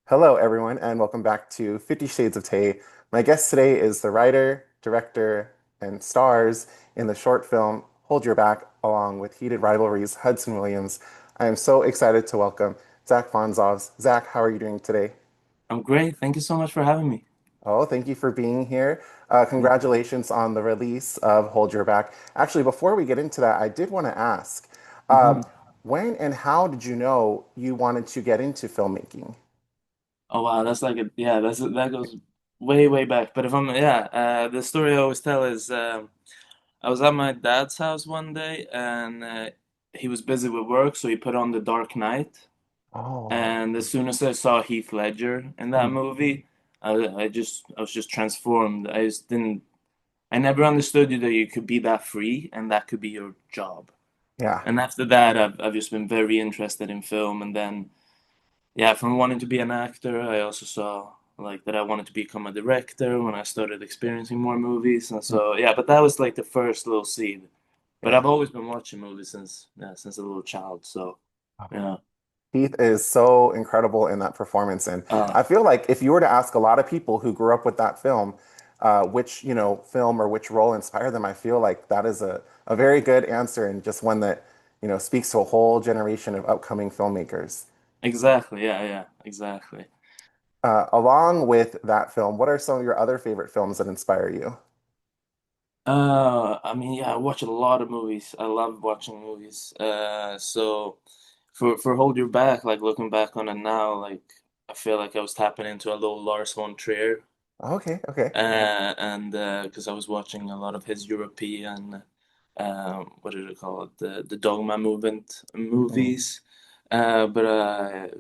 Hello, everyone, and welcome back to 50 Shades of Tay. My guest today is the writer, director, and stars in the short film Hold Your Back, along with Heated Rivalries, Hudson Williams. I am so excited to welcome Zack Fonzovs. Zack, how are you doing today? I'm great. Thank you so much for having me. Oh, thank you for being here. Mhm. Congratulations on the release of Hold Your Back. Actually, before we get into that, I did want to ask, Mhm. um, when and how did you know you wanted to get into filmmaking? Oh wow, that's like that goes way way back. But if I'm the story I always tell is I was at my dad's house one day and he was busy with work, so he put on The Dark Knight. Oh, And as soon as I saw Heath Ledger in that mm, movie, I was just transformed. I never understood that you could be that free and that could be your job. yeah. And after that, I've just been very interested in film, and then. Yeah, from wanting to be an actor, I also saw like that I wanted to become a director when I started experiencing more movies, and Mm, so yeah. But that was like the first little seed. But yeah. I've always been watching movies since a little child. So yeah, Heath is so incredible in that performance. And uh, I feel like if you were to ask a lot of people who grew up with that film, which, film or which role inspired them, I feel like that is a very good answer and just one that, speaks to a whole generation of upcoming filmmakers. exactly. Yeah, exactly. Along with that film, what are some of your other favorite films that inspire you? I mean, yeah, I watch a lot of movies. I love watching movies. So for Hold Your Back, like looking back on it now, like I feel like I was tapping into a little Lars von Trier. Okay, okay. And because I was watching a lot of his European, what did it call it, the Dogma movement Mm, movies, but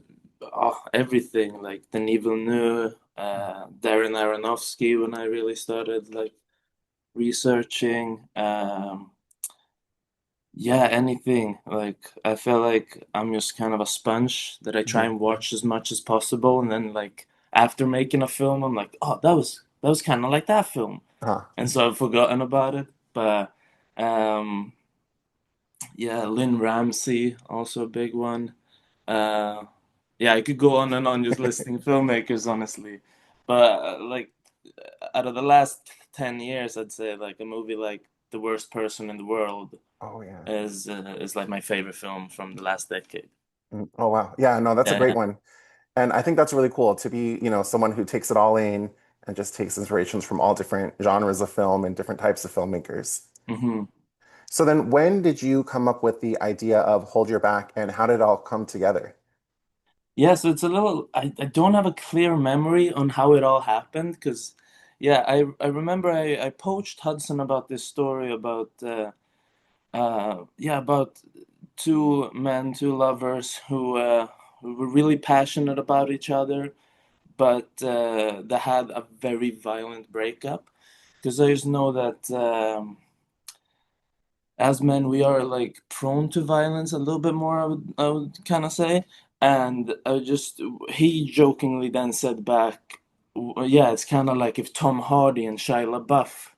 everything like Denis Villeneuve, Darren Aronofsky when I really started like researching, yeah, anything like I feel like I'm just kind of a sponge that I try mhm. and watch as much as possible, and then like after making a film, I'm like, oh, that was kind of like that film Uh, and so I've forgotten about it. But um, yeah, Lynn Ramsey, also a big one. Uh, yeah, I could go on and on just listing filmmakers, honestly. But like out of the last 10 years, I'd say like a movie like The Worst Person in the World oh, yeah. is like my favorite film from the last decade. Oh, wow. Yeah, no, that's a great Yeah. one. And I think that's really cool to be, someone who takes it all in and just takes inspirations from all different genres of film and different types of filmmakers. hmm So then when did you come up with the idea of Hold Your Back and how did it all come together? Yeah, so it's a little, I don't have a clear memory on how it all happened because, yeah, I remember I poached Hudson about this story about two men, two lovers who were really passionate about each other, but they had a very violent breakup. Because I just know that as men, we are like prone to violence a little bit more, I would kind of say. And he jokingly then said back, yeah, it's kind of like if Tom Hardy and Shia LaBeouf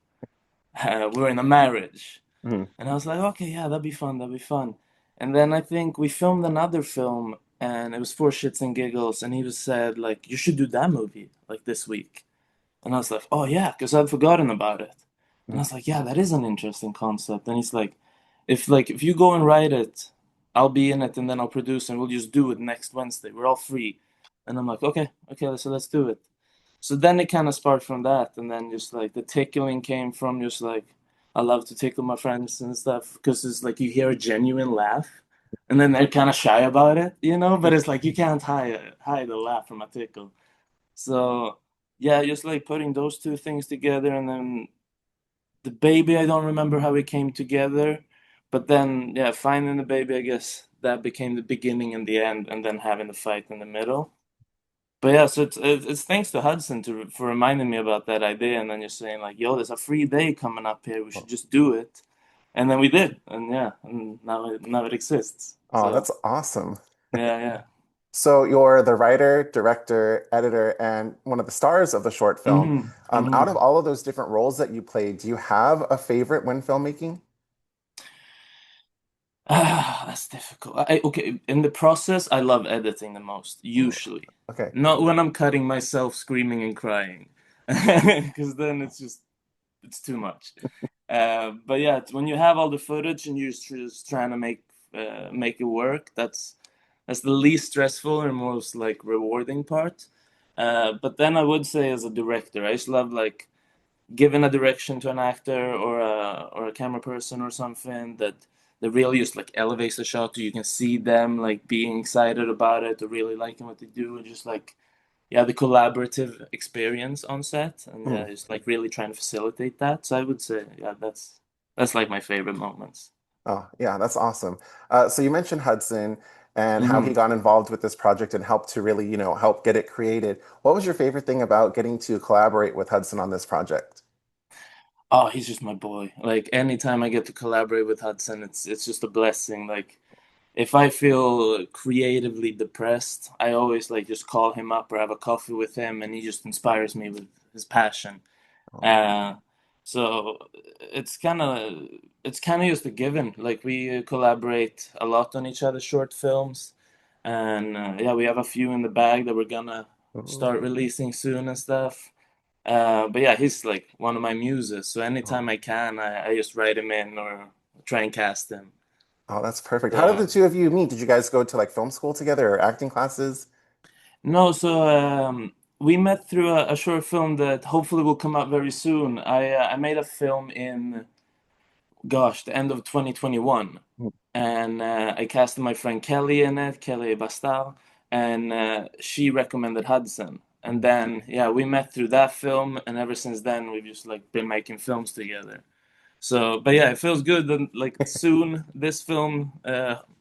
were in a marriage. Mhm. And I was like, okay, yeah, that'd be fun, that'd be fun. And then I think we filmed another film, and it was for shits and giggles, and he just said, like, you should do that movie, like, this week. And I was like, oh, yeah, because I'd forgotten about it. And I Mhm. was like, yeah, that is an interesting concept. And he's like, if you go and write it, I'll be in it, and then I'll produce, and we'll just do it next Wednesday. We're all free. And I'm like, okay, so let's do it. So then it kind of sparked from that, and then just like the tickling came from just like I love to tickle my friends and stuff because it's like you hear a genuine laugh, and then they're kind of shy about it, you know. But it's like you can't hide a laugh from a tickle. So yeah, just like putting those two things together, and then the baby, I don't remember how it came together, but then yeah, finding the baby, I guess that became the beginning and the end, and then having the fight in the middle. But yeah, so it's thanks to Hudson for reminding me about that idea, and then you're saying like, "Yo, there's a free day coming up here. We should just do it," and then we did, and yeah, and now it exists. Oh, So that's awesome. yeah. So you're the writer, director, editor, and one of the stars of the short film. Out of Hmm. all of those different roles that you played, do you have a favorite when filmmaking? That's difficult. Okay, in the process, I love editing the most, Mm, usually. okay. Not when I'm cutting myself screaming and crying, because then it's too much. But yeah, when you have all the footage and you're just trying to make it work, that's the least stressful and most like rewarding part. But then I would say as a director, I just love like giving a direction to an actor or a camera person or something that really just like elevates the shot so you can see them like being excited about it or really liking what they do and just like yeah the collaborative experience on set and Mm. just like really trying to facilitate that. So I would say yeah that's like my favorite moments. Oh, yeah, that's awesome. So you mentioned Hudson and how he Hmm. got involved with this project and helped to really, help get it created. What was your favorite thing about getting to collaborate with Hudson on this project? Oh, he's just my boy. Like anytime I get to collaborate with Hudson, it's just a blessing. Like if I feel creatively depressed, I always like just call him up or have a coffee with him, and he just inspires me with his passion. Oh, Uh, so it's kind of just a given. Like we collaborate a lot on each other's short films, and yeah, we have a few in the bag that we're gonna start ooh, releasing soon and stuff. But yeah, he's like one of my muses. So anytime oh, I can, I just write him in or try and cast him. oh, that's perfect. How did the So two of you meet? Did you guys go to like film school together or acting classes? no, so we met through a short film that hopefully will come out very soon. I made a film in gosh, the end of 2021, Mm. and I casted my friend Kelly in it, Kelly Bastal, and she recommended Hudson. And Mm. then yeah, we met through that film, and ever since then we've just like been making films together. So, but yeah, it feels good that like soon this film,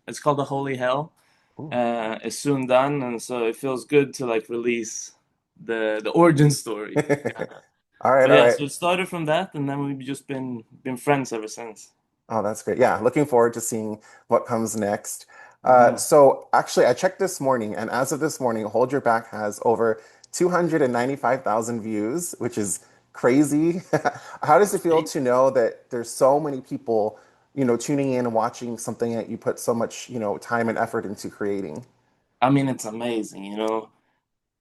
it's called The Holy Hell, Ooh. is soon done, and so it feels good to like release the origin story. All right, But all yeah, right. so it started from that, and then we've just been friends ever since. Oh, that's great. Yeah, looking forward to seeing what comes next. Hmm. So actually, I checked this morning, and as of this morning, Hold Your Back has over 295,000 views, which is crazy. How does it feel to know that there's so many people, tuning in and watching something that you put so much, time and effort into creating? I mean, it's amazing, you know.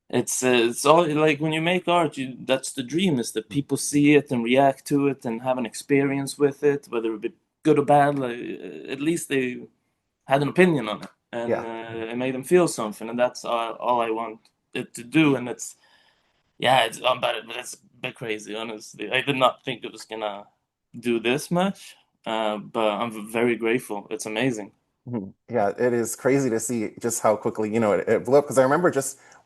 It's all like when you make art, that's the dream is that people see it and react to it and have an experience with it, whether it be good or bad. Like at least they had an opinion on it, and Yeah. it made them feel something, and that's all I want it to do. And it's yeah, but it's a bit crazy, honestly. I did not think it was gonna do this much, but I'm very grateful. It's amazing. Mhm. Yeah, it is crazy to see just how quickly, it blew up. Because I remember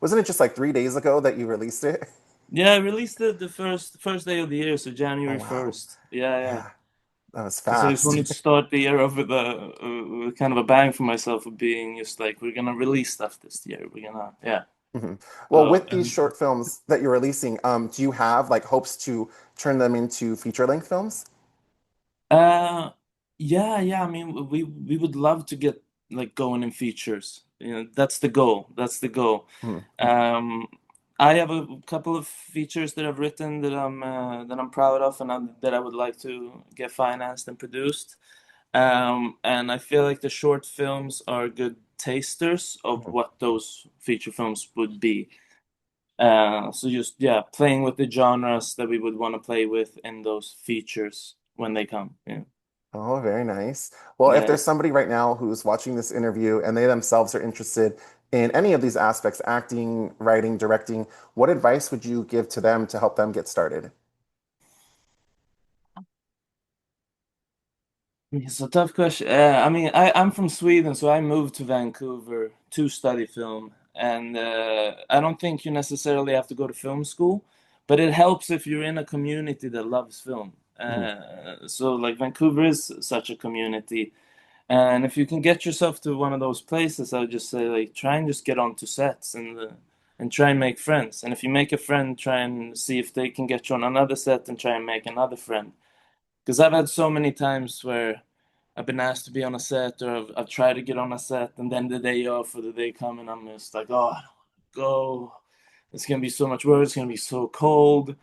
wasn't it just like 3 days ago that you released it? Yeah, I released it the first day of the year, so Oh, January wow. 1st. Yeah, yeah. Yeah, that was Because I just fast. wanted to start the year off with kind of a bang for myself of being just like we're gonna release stuff this year. We're gonna yeah. Mhm. Well, So with these and short films that you're releasing, do you have like hopes to turn them into feature-length films? uh yeah. I mean we would love to get like going in features. You know, that's the goal. That's the goal. Mhm. Um, I have a couple of features that I've written that I'm proud of and that I would like to get financed and produced. And I feel like the short films are good tasters of Mhm. what those feature films would be. So just yeah, playing with the genres that we would want to play with in those features when they come. Yeah, Oh, very nice. Well, if yeah. there's somebody right now who's watching this interview and they themselves are interested in any of these aspects, acting, writing, directing, what advice would you give to them to help them get started? It's a tough question. I mean, I'm from Sweden, so I moved to Vancouver to study film, and I don't think you necessarily have to go to film school, but it helps if you're in a community that loves film. Mhm. So like Vancouver is such a community, and if you can get yourself to one of those places, I would just say like try and just get onto sets and try and make friends. And if you make a friend, try and see if they can get you on another set and try and make another friend. Because I've had so many times where I've been asked to be on a set or I've tried to get on a set and then the day off or the day coming, I'm just like, oh, I don't want to go. It's going to be so much work. It's going to be so cold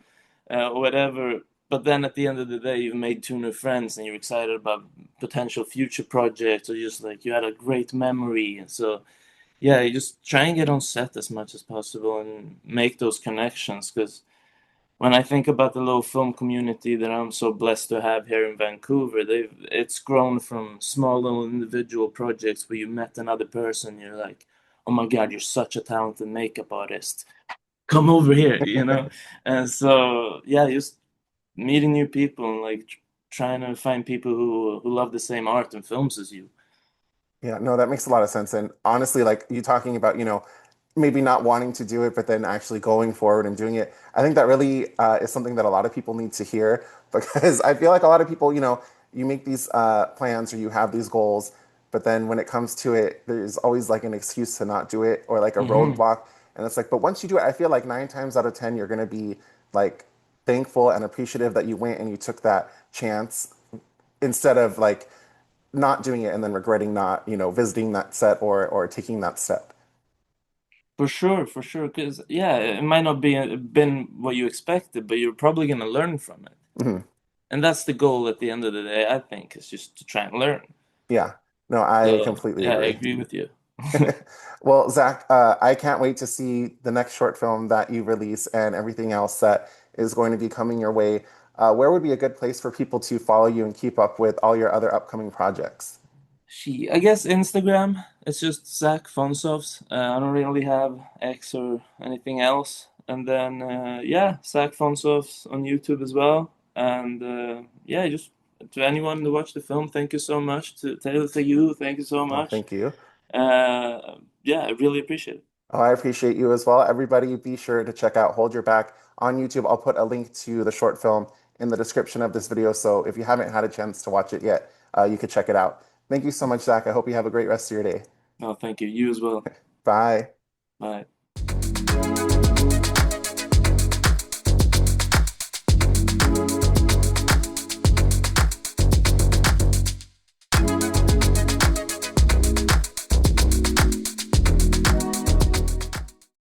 or whatever. but then at the end of the day, you've made two new friends and you're excited about potential future projects, or just like you had a great memory. And so, yeah, you just try and get on set as much as possible and make those connections. Because when I think about the low film community that I'm so blessed to have here in Vancouver, it's grown from small little individual projects where you met another person, you're like, oh my God, you're such a talented makeup artist. Come over here, you know? And so, yeah, just meeting new people and like trying to find people who love the same art and films as you. Yeah, no, that makes a lot of sense. And honestly, like you talking about, maybe not wanting to do it, but then actually going forward and doing it, I think that really is something that a lot of people need to hear because I feel like a lot of people, you make these plans or you have these goals, but then when it comes to it, there's always like an excuse to not do it or like a Hmm. roadblock. And it's like, but once you do it, I feel like 9 times out of 10, you're going to be like thankful and appreciative that you went and you took that chance instead of like not doing it and then regretting not, visiting that set or taking that step. For sure, for sure. Because yeah, it might not be been what you expected, but you're probably gonna learn from it. Mhm. And that's the goal at the end of the day, I think, is just to try and learn. Yeah. No, I So completely yeah, I agree. agree with you. Well, Zach, I can't wait to see the next short film that you release and everything else that is going to be coming your way. Where would be a good place for people to follow you and keep up with all your other upcoming projects? I guess Instagram. It's just Zack Fonzovs. I don't really have X or anything else. And then yeah, Zack Fonzovs on YouTube as well. And yeah, just to anyone who watched the film, thank you so much. To Taylor, to you, thank you so Oh, much. thank you. Yeah, I really appreciate it. Oh, I appreciate you as well. Everybody, be sure to check out Hold Your Back on YouTube. I'll put a link to the short film in the description of this video. So if you haven't had a chance to watch it yet, you could check it out. Thank you so much, Zach. I hope you have a great rest of your day. No, thank you. You as well. Bye. Bye.